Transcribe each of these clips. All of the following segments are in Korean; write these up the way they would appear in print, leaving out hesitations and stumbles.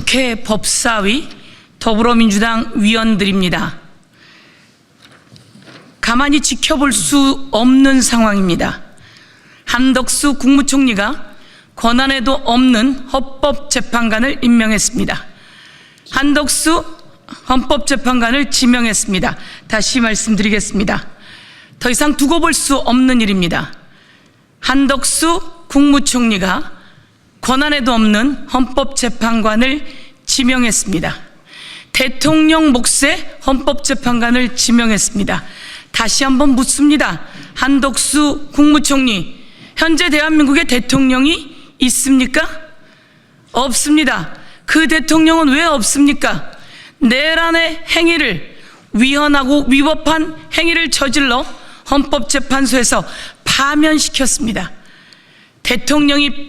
국회 법사위 더불어민주당 위원들입니다. 가만히 지켜볼 수 없는 상황입니다. 한덕수 국무총리가 권한에도 없는 헌법재판관을 임명했습니다. 한덕수 헌법재판관을 지명했습니다. 다시 말씀드리겠습니다. 더 이상 두고 볼 수 없는 일입니다. 한덕수 국무총리가 권한에도 없는 헌법재판관을 지명했습니다. 대통령 몫의 헌법재판관을 지명했습니다. 다시 한번 묻습니다. 한덕수 국무총리, 현재 대한민국의 대통령이 있습니까? 없습니다. 그 대통령은 왜 없습니까? 내란의 행위를, 위헌하고 위법한 행위를 저질러 헌법재판소에서 파면시켰습니다. 대통령이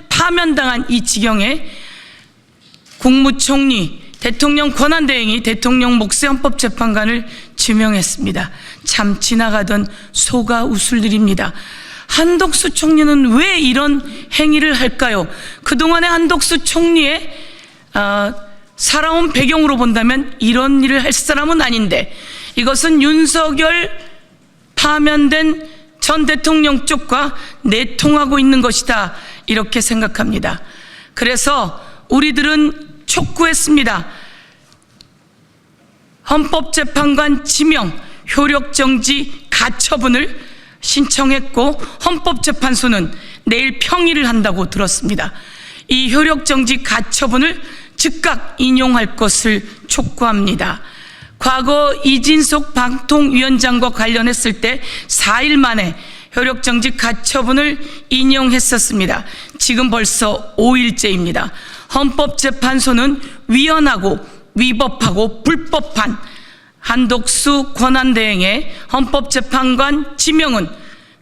파면당한 이 지경에 국무총리, 대통령 권한대행이 대통령 몫의 헌법재판관을 지명했습니다. 참 지나가던 소가 웃을 일입니다. 한덕수 총리는 왜 이런 행위를 할까요? 그동안의 한덕수 총리의 살아온 배경으로 본다면 이런 일을 할 사람은 아닌데, 이것은 윤석열 파면된 전 대통령 쪽과 내통하고 있는 것이다, 이렇게 생각합니다. 그래서 우리들은 촉구했습니다. 헌법재판관 지명 효력정지 가처분을 신청했고, 헌법재판소는 내일 평의를 한다고 들었습니다. 이 효력정지 가처분을 즉각 인용할 것을 촉구합니다. 과거 이진석 방통위원장과 관련했을 때 4일 만에 효력정지 가처분을 인용했었습니다. 지금 벌써 5일째입니다. 헌법재판소는 위헌하고 위법하고 불법한 한덕수 권한대행의 헌법재판관 지명은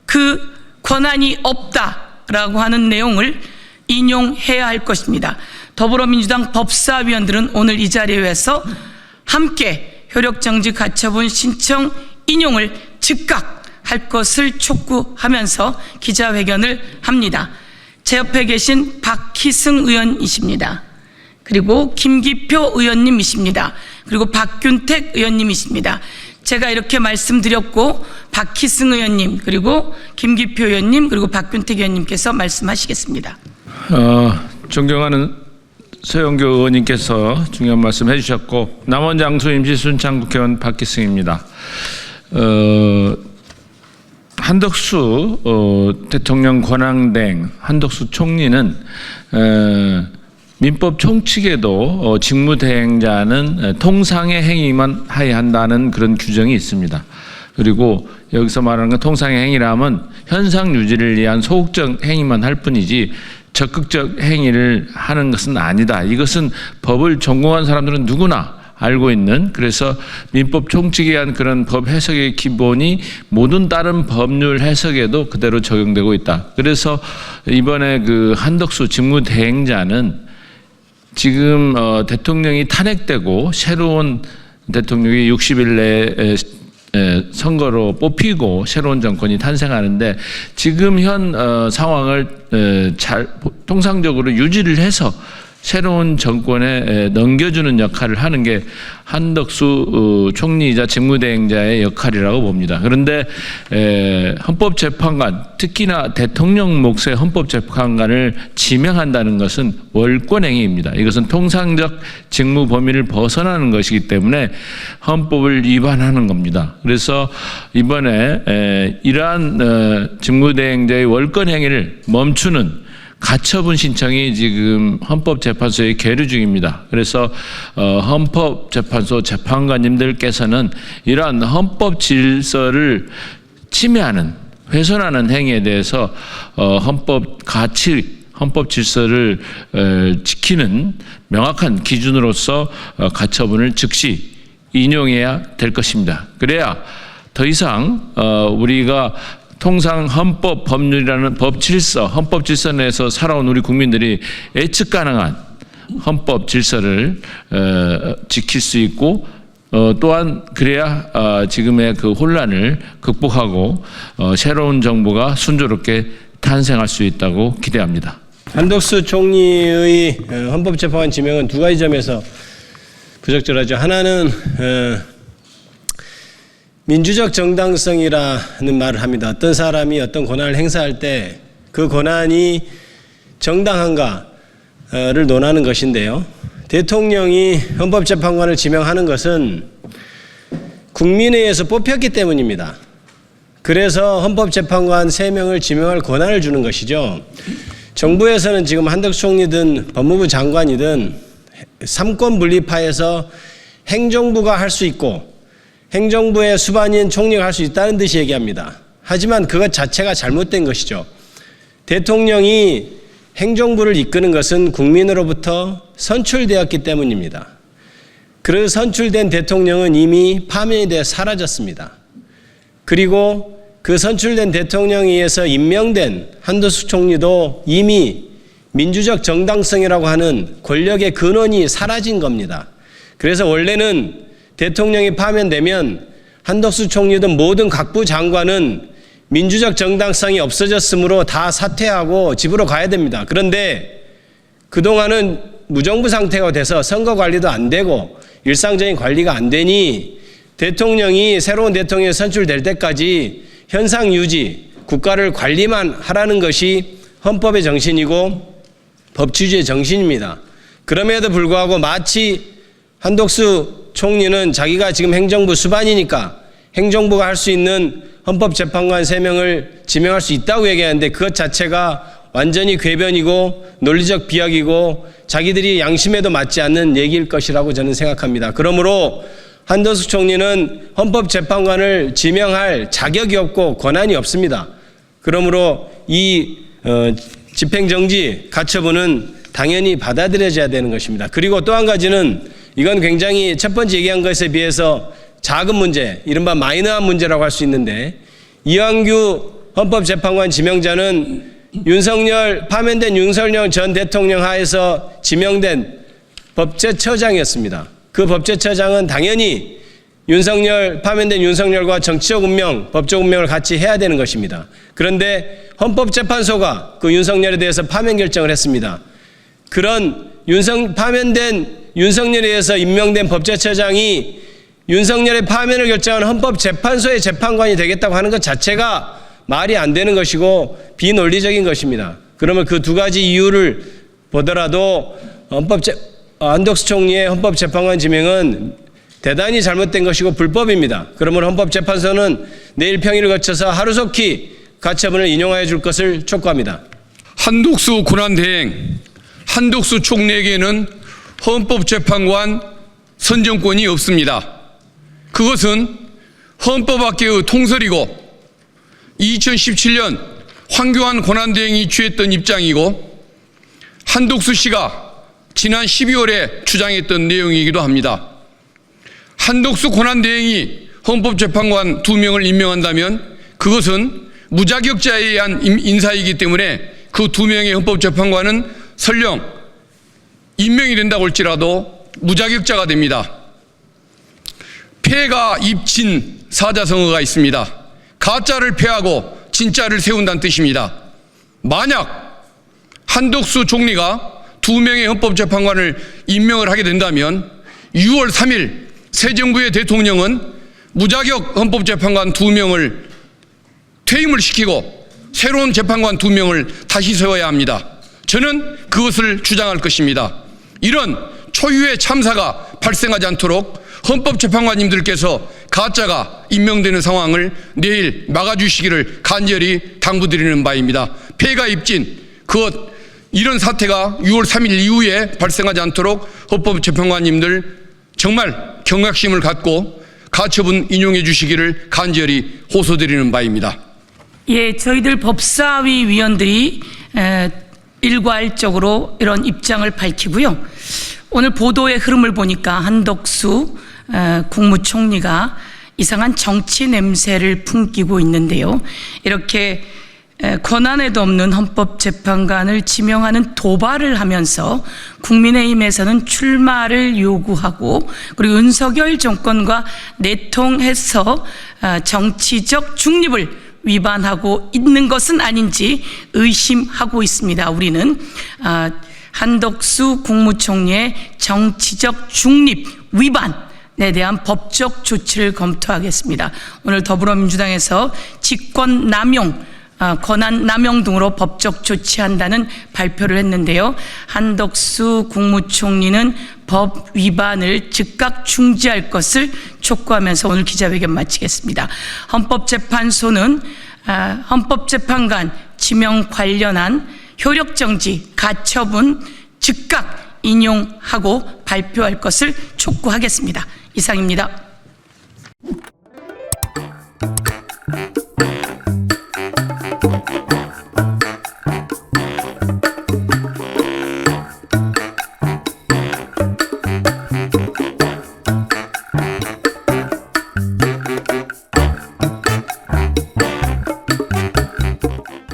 그 권한이 없다라고 하는 내용을 인용해야 할 것입니다. 더불어민주당 법사위원들은 오늘 이 자리에서 함께 효력정지 가처분 신청 인용을 즉각 할 것을 촉구하면서 기자회견을 합니다. 제 옆에 계신 박희승 의원이십니다. 그리고 김기표 의원님이십니다. 그리고 박균택 의원님이십니다. 제가 이렇게 말씀드렸고, 박희승 의원님, 그리고 김기표 의원님, 그리고 박균택 의원님께서 말씀하시겠습니다. 존경하는 서영교 의원님께서 중요한 말씀 해주셨고, 남원장수 임시순창 국회의원 박희승입니다. 한덕수 대통령 권한대행, 한덕수 총리는 민법 총칙에도 직무대행자는 통상의 행위만 하여야 한다는 그런 규정이 있습니다. 그리고 여기서 말하는 건 통상의 행위라면 현상 유지를 위한 소극적 행위만 할 뿐이지 적극적 행위를 하는 것은 아니다. 이것은 법을 전공한 사람들은 누구나 알고 있는, 그래서 민법 총칙에 의한 그런 법 해석의 기본이 모든 다른 법률 해석에도 그대로 적용되고 있다. 그래서 이번에 그 한덕수 직무대행자는 지금 대통령이 탄핵되고 새로운 대통령이 60일 내에 선거로 뽑히고 새로운 정권이 탄생하는데, 지금 현 상황을 잘 통상적으로 유지를 해서 새로운 정권에 넘겨주는 역할을 하는 게 한덕수 총리이자 직무대행자의 역할이라고 봅니다. 그런데 헌법재판관, 특히나 대통령 몫의 헌법재판관을 지명한다는 것은 월권행위입니다. 이것은 통상적 직무 범위를 벗어나는 것이기 때문에 헌법을 위반하는 겁니다. 그래서 이번에 이러한 직무대행자의 월권행위를 멈추는 가처분 신청이 지금 헌법재판소에 계류 중입니다. 그래서 헌법재판소 재판관님들께서는 이러한 헌법 질서를 침해하는, 훼손하는 행위에 대해서 헌법 가치, 헌법 질서를 지키는 명확한 기준으로서 가처분을 즉시 인용해야 될 것입니다. 그래야 더 이상 우리가 통상 헌법 법률이라는 법 질서, 헌법 질서 내에서 살아온 우리 국민들이 예측 가능한 헌법 질서를 지킬 수 있고, 또한 그래야 지금의 그 혼란을 극복하고 새로운 정부가 순조롭게 탄생할 수 있다고 기대합니다. 한덕수 총리의 헌법재판관 지명은 두 가지 점에서 부적절하죠. 하나는 민주적 정당성이라는 말을 합니다. 어떤 사람이 어떤 권한을 행사할 때 그 권한이 정당한가를 논하는 것인데요. 대통령이 헌법재판관을 지명하는 것은 국민에 의해서 뽑혔기 때문입니다. 그래서 헌법재판관 3명을 지명할 권한을 주는 것이죠. 정부에서는 지금 한덕수 총리든 법무부 장관이든 삼권 분립하에서 행정부가 할 수 있고 행정부의 수반인 총리가 할 수 있다는 듯이 얘기합니다. 하지만 그것 자체가 잘못된 것이죠. 대통령이 행정부를 이끄는 것은 국민으로부터 선출되었기 때문입니다. 그 선출된 대통령은 이미 파면이 되어 사라졌습니다. 그리고 그 선출된 대통령에 의해서 임명된 한덕수 총리도 이미 민주적 정당성이라고 하는 권력의 근원이 사라진 겁니다. 그래서 원래는 대통령이 파면되면 한덕수 총리든 모든 각부 장관은 민주적 정당성이 없어졌으므로 다 사퇴하고 집으로 가야 됩니다. 그런데 그동안은 무정부 상태가 돼서 선거 관리도 안 되고 일상적인 관리가 안 되니 대통령이 새로운 대통령이 선출될 때까지 현상 유지, 국가를 관리만 하라는 것이 헌법의 정신이고 법치주의의 정신입니다. 그럼에도 불구하고 마치 한덕수 총리는 자기가 지금 행정부 수반이니까 행정부가 할 수 있는 헌법재판관 3명을 지명할 수 있다고 얘기하는데 그것 자체가 완전히 궤변이고 논리적 비약이고 자기들이 양심에도 맞지 않는 얘기일 것이라고 저는 생각합니다. 그러므로 한덕수 총리는 헌법재판관을 지명할 자격이 없고 권한이 없습니다. 그러므로 이 집행정지 가처분은 당연히 받아들여져야 되는 것입니다. 그리고 또 한 가지는 이건 굉장히 첫 번째 얘기한 것에 비해서 작은 문제, 이른바 마이너한 문제라고 할 수 있는데 이완규 헌법재판관 지명자는 파면된 윤석열 전 대통령 하에서 지명된 법제처장이었습니다. 그 법제처장은 당연히 파면된 윤석열과 정치적 운명, 법적 운명을 같이 해야 되는 것입니다. 그런데 헌법재판소가 그 윤석열에 대해서 파면 결정을 했습니다. 그런 파면된 윤석열에 의해서 임명된 법제처장이 윤석열의 파면을 결정하는 헌법재판소의 재판관이 되겠다고 하는 것 자체가 말이 안 되는 것이고 비논리적인 것입니다. 그러면 그 두 가지 이유를 보더라도 한덕수 총리의 헌법재판관 지명은 대단히 잘못된 것이고 불법입니다. 그러면 헌법재판소는 내일 평일을 거쳐서 하루속히 가처분을 인용하여 줄 것을 촉구합니다. 한덕수 권한대행, 한덕수 총리에게는 헌법재판관 선정권이 없습니다. 그것은 헌법학계의 통설이고 2017년 황교안 권한대행이 취했던 입장이고 한덕수 씨가 지난 12월에 주장했던 내용이기도 합니다. 한덕수 권한대행이 헌법재판관 2명을 임명한다면 그것은 무자격자에 의한 인사이기 때문에 그 2명의 헌법재판관은 설령 임명이 된다고 할지라도 무자격자가 됩니다. 폐가 입진 사자성어가 있습니다. 가짜를 폐하고 진짜를 세운다는 뜻입니다. 만약 한덕수 총리가 2명의 헌법재판관을 임명을 하게 된다면 6월 3일 새 정부의 대통령은 무자격 헌법재판관 2명을 퇴임을 시키고 새로운 재판관 2명을 다시 세워야 합니다. 저는 그것을 주장할 것입니다. 이런 초유의 참사가 발생하지 않도록 헌법재판관님들께서 가짜가 임명되는 상황을 내일 막아주시기를 간절히 당부드리는 바입니다. 폐가 입진, 이런 사태가 6월 3일 이후에 발생하지 않도록 헌법재판관님들 정말 경각심을 갖고 가처분 인용해 주시기를 간절히 호소드리는 바입니다. 예, 저희들 법사위 위원들이 일괄적으로 이런 입장을 밝히고요. 오늘 보도의 흐름을 보니까 한덕수 국무총리가 이상한 정치 냄새를 풍기고 있는데요. 이렇게 권한에도 없는 헌법재판관을 지명하는 도발을 하면서 국민의힘에서는 출마를 요구하고 그리고 윤석열 정권과 내통해서 정치적 중립을 위반하고 있는 것은 아닌지 의심하고 있습니다. 우리는 한덕수 국무총리의 정치적 중립 위반에 대한 법적 조치를 검토하겠습니다. 오늘 더불어민주당에서 직권남용, 권한남용 등으로 법적 조치한다는 발표를 했는데요. 한덕수 국무총리는 법 위반을 즉각 중지할 것을 촉구하면서 오늘 기자회견 마치겠습니다. 헌법재판소는 헌법재판관 지명 관련한 효력정지, 가처분 즉각 인용하고 발표할 것을 촉구하겠습니다. 이상입니다.